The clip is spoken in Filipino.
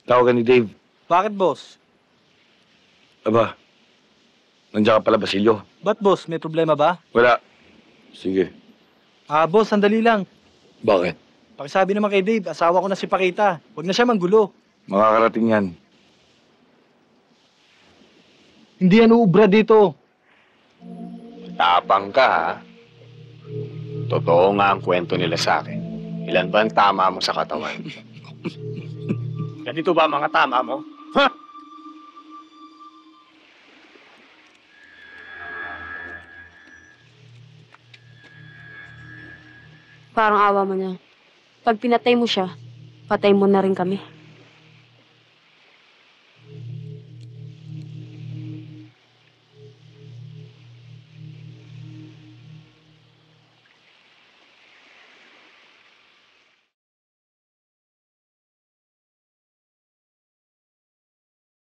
Tawagan ni Dave. Bakit, boss? Aba, nandiyan ka pala, Basilio. Ba't, boss? May problema ba? Wala. Sige. Boss, sandali lang. Bakit? Pakisabi naman kay Dave, asawa ko na si Pakita. Huwag na siya manggulo. Makakarating yan. Hindi yan uubra dito. Tapang ka, ha? Totoo nga ang kwento nila sa akin. Ilan ba ang tama mo sa katawan? Ganito ba mga tama mo? Ha? Parang awa mo niya. Pag pinatay mo siya, patay mo na rin kami.